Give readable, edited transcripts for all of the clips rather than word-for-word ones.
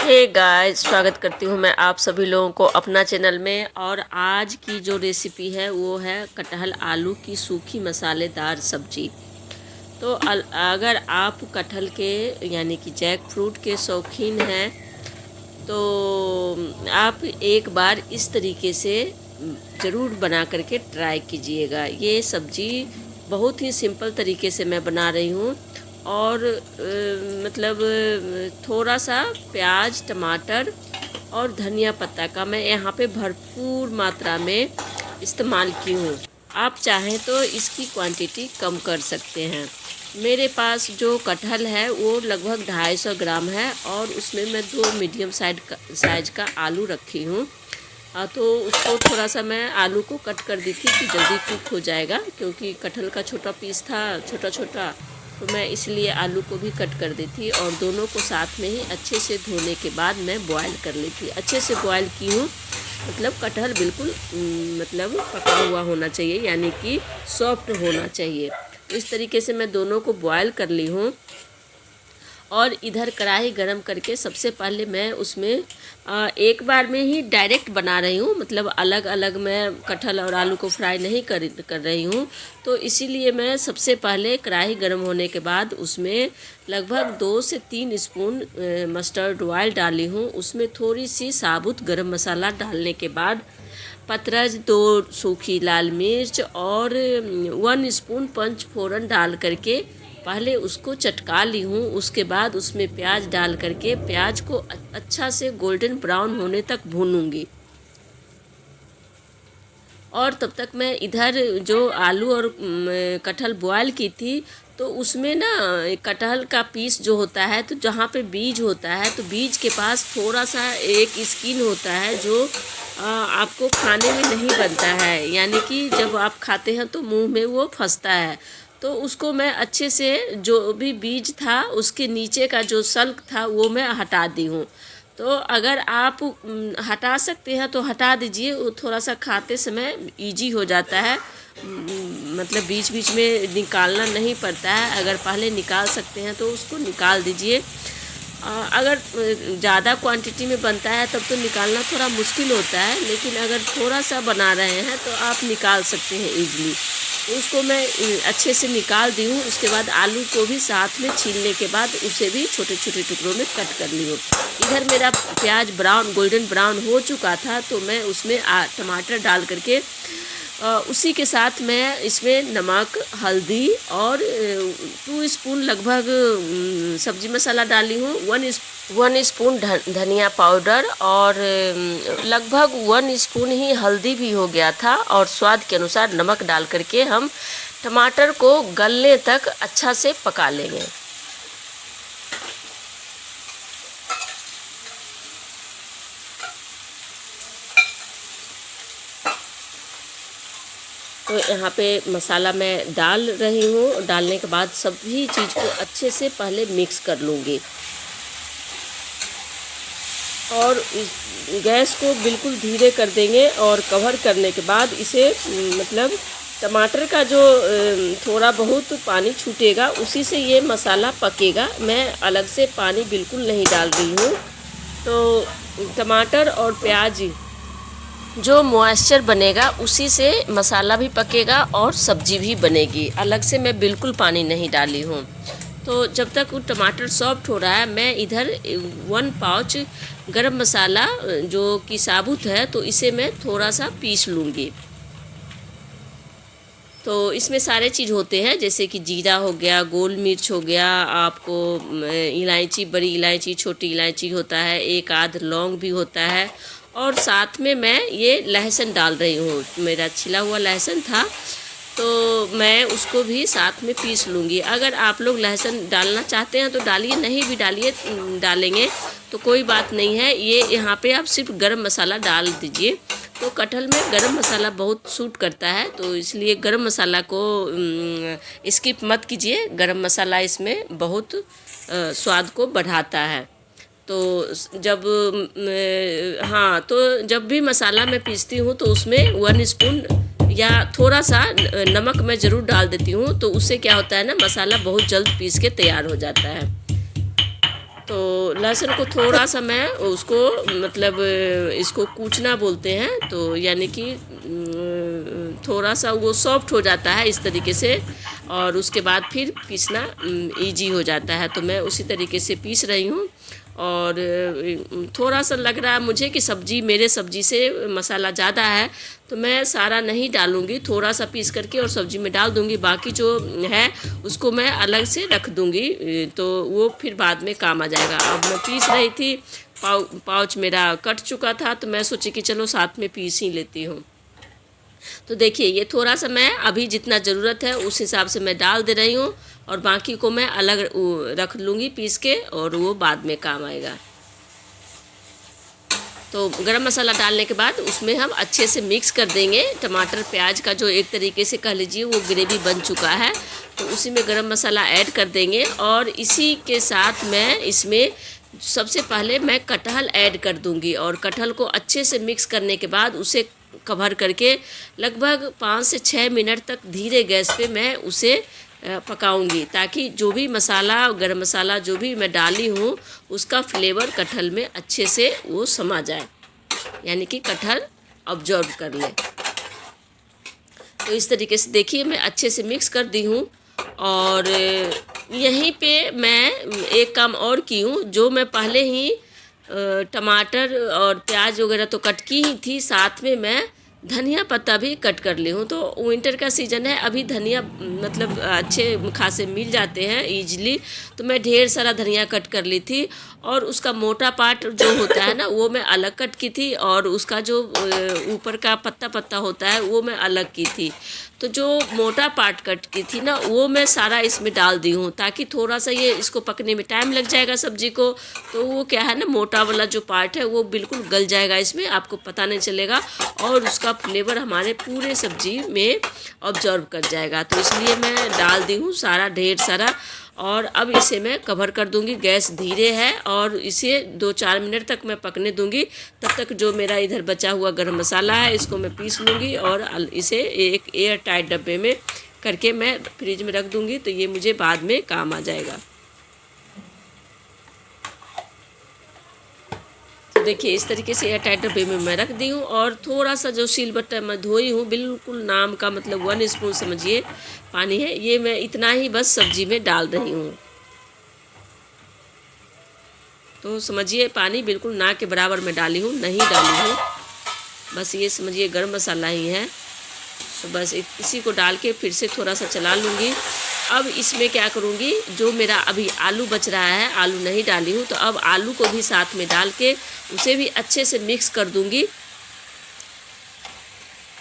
Hey guys, स्वागत करती हूँ मैं आप सभी लोगों को अपना चैनल में। और आज की जो रेसिपी है वो है कटहल आलू की सूखी मसालेदार सब्जी। तो अगर आप कटहल के यानी कि जैक फ्रूट के शौकीन हैं तो आप एक बार इस तरीके से ज़रूर बना करके ट्राई कीजिएगा। ये सब्जी बहुत ही सिंपल तरीके से मैं बना रही हूँ और मतलब थोड़ा सा प्याज, टमाटर और धनिया पत्ता का मैं यहाँ पे भरपूर मात्रा में इस्तेमाल की हूँ। आप चाहें तो इसकी क्वांटिटी कम कर सकते हैं। मेरे पास जो कटहल है वो लगभग 250 ग्राम है और उसमें मैं 2 मीडियम साइज का आलू रखी हूँ। तो उसको थोड़ा सा मैं आलू को कट कर दी थी कि जल्दी कुक हो जाएगा, क्योंकि कटहल का छोटा पीस था, छोटा छोटा, तो मैं इसलिए आलू को भी कट कर दी थी और दोनों को साथ में ही अच्छे से धोने के बाद मैं बॉयल कर ली थी। अच्छे से बॉयल की हूँ, मतलब कटहल बिल्कुल मतलब पका हुआ होना चाहिए, यानी कि सॉफ्ट होना चाहिए। इस तरीके से मैं दोनों को बॉयल कर ली हूँ। और इधर कढ़ाई गरम करके सबसे पहले मैं उसमें एक बार में ही डायरेक्ट बना रही हूँ, मतलब अलग अलग मैं कटहल और आलू को फ्राई नहीं कर रही हूँ। तो इसीलिए मैं सबसे पहले कढ़ाई गरम होने के बाद उसमें लगभग 2 से 3 स्पून मस्टर्ड ऑयल डाली हूँ। उसमें थोड़ी सी साबुत गरम मसाला डालने के बाद पतरज, 2 सूखी लाल मिर्च और 1 स्पून पंचफोरन डाल करके पहले उसको चटका ली हूँ। उसके बाद उसमें प्याज डाल करके प्याज को अच्छा से गोल्डन ब्राउन होने तक भूनूंगी। और तब तक मैं इधर जो आलू और कटहल बॉयल की थी, तो उसमें ना कटहल का पीस जो होता है, तो जहाँ पे बीज होता है तो बीज के पास थोड़ा सा एक स्किन होता है जो आपको खाने में नहीं बनता है, यानी कि जब आप खाते हैं तो मुंह में वो फंसता है। तो उसको मैं अच्छे से, जो भी बीज था उसके नीचे का जो सल्क था वो मैं हटा दी हूँ। तो अगर आप हटा सकते हैं तो हटा दीजिए, वो थोड़ा सा खाते समय इजी हो जाता है, मतलब बीच बीच में निकालना नहीं पड़ता है। अगर पहले निकाल सकते हैं तो उसको निकाल दीजिए। अगर ज़्यादा क्वांटिटी में बनता है तब तो निकालना थोड़ा मुश्किल होता है, लेकिन अगर थोड़ा सा बना रहे हैं तो आप निकाल सकते हैं ईज़िली। उसको मैं अच्छे से निकाल दी हूँ। उसके बाद आलू को भी साथ में छीलने के बाद उसे भी छोटे छोटे टुकड़ों में कट कर ली हूँ। इधर मेरा प्याज गोल्डन ब्राउन हो चुका था, तो मैं उसमें टमाटर डाल करके उसी के साथ मैं इसमें नमक, हल्दी और 2 स्पून लगभग सब्जी मसाला डाली हूँ। 1 स्पून धनिया पाउडर और लगभग 1 स्पून ही हल्दी भी हो गया था। और स्वाद के अनुसार नमक डाल करके हम टमाटर को गलने तक अच्छा से पका लेंगे। तो यहाँ पे मसाला मैं डाल रही हूँ। डालने के बाद सभी चीज़ को अच्छे से पहले मिक्स कर लूँगी और गैस को बिल्कुल धीरे कर देंगे। और कवर करने के बाद इसे मतलब टमाटर का जो थोड़ा बहुत पानी छूटेगा उसी से ये मसाला पकेगा। मैं अलग से पानी बिल्कुल नहीं डाल रही हूँ। तो टमाटर और प्याज जो मॉइस्चर बनेगा उसी से मसाला भी पकेगा और सब्जी भी बनेगी। अलग से मैं बिल्कुल पानी नहीं डाली हूँ। तो जब तक वो टमाटर सॉफ्ट हो रहा है, मैं इधर 1 पाउच गरम मसाला जो कि साबुत है, तो इसे मैं थोड़ा सा पीस लूँगी। तो इसमें सारे चीज़ होते हैं, जैसे कि जीरा हो गया, गोल मिर्च हो गया, आपको इलायची, बड़ी इलायची, छोटी इलायची होता है, एक आध लौंग भी होता है। और साथ में मैं ये लहसुन डाल रही हूँ। मेरा छिला हुआ लहसुन था तो मैं उसको भी साथ में पीस लूँगी। अगर आप लोग लहसुन डालना चाहते हैं तो डालिए, नहीं भी डालेंगे तो कोई बात नहीं है। ये यहाँ पे आप सिर्फ गरम मसाला डाल दीजिए। तो कटहल में गरम मसाला बहुत सूट करता है, तो इसलिए गरम मसाला को स्किप मत कीजिए। गरम मसाला इसमें बहुत स्वाद को बढ़ाता है। तो जब भी मसाला मैं पीसती हूँ तो उसमें 1 स्पून या थोड़ा सा नमक मैं ज़रूर डाल देती हूँ। तो उससे क्या होता है ना, मसाला बहुत जल्द पीस के तैयार हो जाता है। तो लहसुन को थोड़ा सा मैं उसको मतलब इसको कूचना बोलते हैं, तो यानी कि थोड़ा सा वो सॉफ्ट हो जाता है इस तरीके से, और उसके बाद फिर पीसना इजी हो जाता है। तो मैं उसी तरीके से पीस रही हूँ। और थोड़ा सा लग रहा है मुझे कि मेरे सब्जी से मसाला ज़्यादा है, तो मैं सारा नहीं डालूँगी, थोड़ा सा पीस करके और सब्जी में डाल दूँगी। बाकी जो है उसको मैं अलग से रख दूँगी, तो वो फिर बाद में काम आ जाएगा। अब मैं पीस रही थी, पाउच मेरा कट चुका था, तो मैं सोची कि चलो साथ में पीस ही लेती हूँ। तो देखिए ये थोड़ा सा मैं अभी जितना ज़रूरत है उस हिसाब से मैं डाल दे रही हूँ, और बाकी को मैं अलग रख लूँगी पीस के, और वो बाद में काम आएगा। तो गरम मसाला डालने के बाद उसमें हम अच्छे से मिक्स कर देंगे। टमाटर प्याज का जो एक तरीके से कह लीजिए वो ग्रेवी बन चुका है, तो उसी में गरम मसाला ऐड कर देंगे। और इसी के साथ मैं इसमें सबसे पहले मैं कटहल ऐड कर दूंगी, और कटहल को अच्छे से मिक्स करने के बाद उसे कवर करके लगभग 5 से 6 मिनट तक धीरे गैस पे मैं उसे पकाऊंगी, ताकि जो भी मसाला, गरम मसाला जो भी मैं डाली हूँ उसका फ्लेवर कटहल में अच्छे से वो समा जाए, यानी कि कटहल ऑब्जर्व कर ले। तो इस तरीके से देखिए मैं अच्छे से मिक्स कर दी हूँ। और यहीं पे मैं एक काम और की हूँ, जो मैं पहले ही टमाटर और प्याज वगैरह तो कट की ही थी, साथ में मैं धनिया पत्ता भी कट कर ली हूँ। तो विंटर का सीज़न है, अभी धनिया मतलब अच्छे खासे मिल जाते हैं ईजिली, तो मैं ढेर सारा धनिया कट कर ली थी। और उसका मोटा पार्ट जो होता है ना वो मैं अलग कट की थी, और उसका जो ऊपर का पत्ता पत्ता होता है वो मैं अलग की थी। तो जो मोटा पार्ट कट की थी ना वो मैं सारा इसमें डाल दी हूँ, ताकि थोड़ा सा ये इसको पकने में टाइम लग जाएगा सब्जी को। तो वो क्या है ना, मोटा वाला जो पार्ट है वो बिल्कुल गल जाएगा इसमें, आपको पता नहीं चलेगा, और उसका फ्लेवर हमारे पूरे सब्जी में ऑब्जर्व कर जाएगा। तो इसलिए मैं डाल दी हूँ सारा, ढेर सारा। और अब इसे मैं कवर कर दूंगी, गैस धीरे है, और इसे 2-4 मिनट तक मैं पकने दूंगी। तब तक जो मेरा इधर बचा हुआ गरम मसाला है इसको मैं पीस लूँगी, और इसे एक एयर टाइट डब्बे में करके मैं फ्रिज में रख दूंगी, तो ये मुझे बाद में काम आ जाएगा। तो देखिए इस तरीके से एयर टाइट डब्बे में मैं रख दी हूँ। और थोड़ा सा जो सिलबट्टा मैं धोई हूँ, बिल्कुल नाम का मतलब 1 स्पून समझिए पानी है, ये मैं इतना ही बस सब्जी में डाल रही हूँ। तो समझिए पानी बिल्कुल ना के बराबर मैं डाली हूँ, नहीं डाली हूँ, बस ये समझिए गरम मसाला ही है। तो बस इसी को डाल के फिर से थोड़ा सा चला लूँगी। अब इसमें क्या करूँगी, जो मेरा अभी आलू बच रहा है, आलू नहीं डाली हूँ, तो अब आलू को भी साथ में डाल के उसे भी अच्छे से मिक्स कर दूँगी,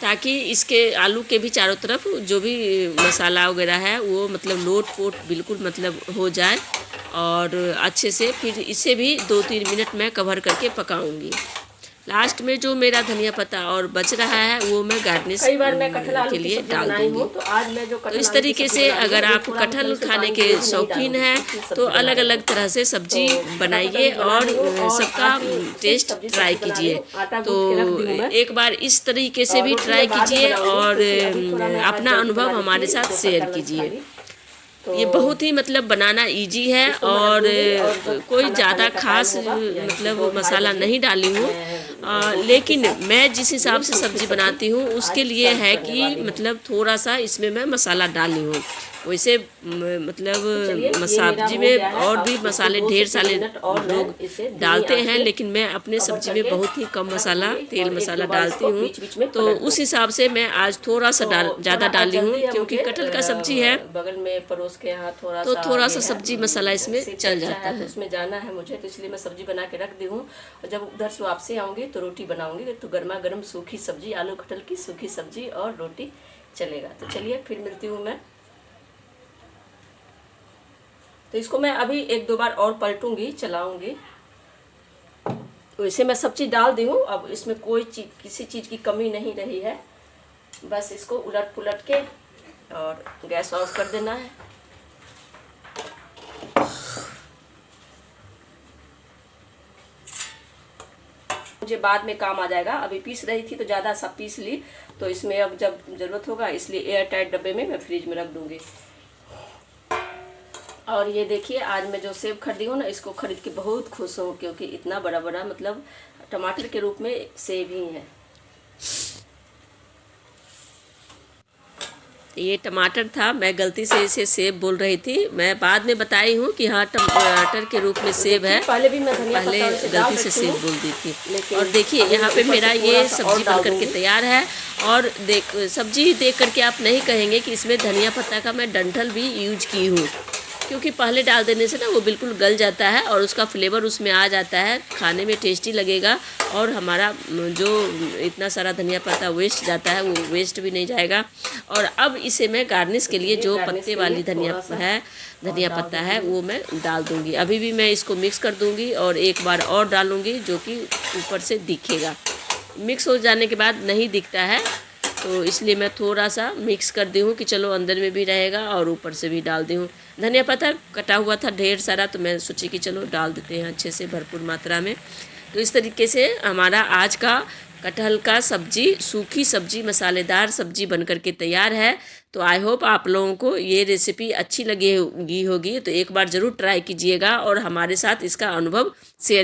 ताकि इसके आलू के भी चारों तरफ जो भी मसाला वगैरह है वो मतलब लोट पोट बिल्कुल मतलब हो जाए। और अच्छे से फिर इसे भी 2-3 मिनट मैं कवर करके पकाऊंगी। लास्ट में जो मेरा धनिया पत्ता और बच रहा है वो मैं गार्निश के लिए डाल दूँगी। तो इस तरीके से अगर आप कटहल खाने के शौकीन हैं तो अलग अलग तरह से सब्जी बनाइए और सबका टेस्ट ट्राई कीजिए। तो एक बार इस तरीके से भी ट्राई कीजिए और अपना अनुभव हमारे साथ शेयर कीजिए। ये बहुत ही मतलब बनाना इजी है और कोई ज़्यादा खास मतलब मसाला नहीं डाली हूँ, लेकिन मैं जिस हिसाब से सब्ज़ी बनाती हूँ उसके लिए है कि मतलब थोड़ा सा इसमें मैं मसाला डाली हूँ। वैसे मतलब सब्जी में और भी मसाले ढेर सारे लोग डालते हैं, लेकिन मैं अपने सब्जी में बहुत ही कम मसाला, तेल मसाला डालती हूँ। तो उस हिसाब से मैं आज थोड़ा सा ज़्यादा डाली हूँ, क्योंकि कटहल का सब्जी है बगल में पड़ोस के यहाँ तो थोड़ा सा सब्जी मसाला इसमें चल जाता है। उसमें जाना है मुझे, तो इसलिए मैं सब्जी बना के रख दी हूँ। और जब उधर से वापसी आऊँगी तो रोटी बनाऊँगी, तो गर्मा गर्म सूखी सब्जी, आलू कटहल की सूखी सब्जी और रोटी चलेगा। तो चलिए फिर मिलती हूँ मैं। तो इसको मैं अभी 1-2 बार और पलटूंगी, चलाऊंगी। वैसे मैं सब चीज़ डाल दी हूँ, अब इसमें कोई चीज़, किसी चीज़ की कमी नहीं रही है। बस इसको उलट पुलट के और गैस ऑफ कर देना है। मुझे बाद में काम आ जाएगा, अभी पीस रही थी तो ज़्यादा सा पीस ली, तो इसमें अब जब ज़रूरत होगा इसलिए एयर टाइट डब्बे में मैं फ्रिज में रख दूँगी। और ये देखिए, आज मैं जो सेब खरीदी हूँ ना, इसको खरीद के बहुत खुश हूँ, क्योंकि इतना बड़ा बड़ा मतलब टमाटर के रूप में सेब ही है। ये टमाटर था, मैं गलती से इसे सेब बोल रही थी। मैं बाद में बताई हूँ कि हाँ टमाटर के रूप में सेब है, पहले भी मैं धनिया पहले पत्ता उसे डाल गलती से रखी सेब हूँ, बोल दी थी। लेकिन और देखिए अभी यहाँ मैं पे ऊपर मेरा से ये थोड़ा सा और सब्जी डाल बन करके दूँगी। तैयार है। और सब्जी देख करके आप नहीं कहेंगे कि इसमें धनिया पत्ता का मैं डंठल भी यूज की हूँ, क्योंकि पहले डाल देने से ना वो बिल्कुल गल जाता है और उसका फ्लेवर उसमें आ जाता है, खाने में टेस्टी लगेगा। और हमारा जो इतना सारा धनिया पत्ता वेस्ट जाता है वो वेस्ट भी नहीं जाएगा। और अब इसे मैं गार्निश के लिए जो गार्निश पत्ते के वाली लिए थोड़ा सा धनिया डाल पत्ता है दूँगी। वो मैं डाल दूँगी। अभी भी मैं इसको मिक्स कर दूँगी और एक बार और डालूँगी, जो कि ऊपर से दिखेगा। मिक्स हो जाने के बाद नहीं दिखता है, तो इसलिए मैं थोड़ा सा मिक्स कर दी हूँ कि चलो अंदर में भी रहेगा और ऊपर से भी डाल दी हूँ। धनिया पत्ता कटा हुआ था ढेर सारा, तो मैं सोची कि चलो डाल देते हैं अच्छे से भरपूर मात्रा में। तो इस तरीके से हमारा आज का कटहल का सब्जी, सूखी सब्जी, मसालेदार सब्जी बनकर के तैयार है। तो आई होप आप लोगों को ये रेसिपी अच्छी लगी होगी। तो एक बार ज़रूर ट्राई कीजिएगा और हमारे साथ इसका अनुभव शेयर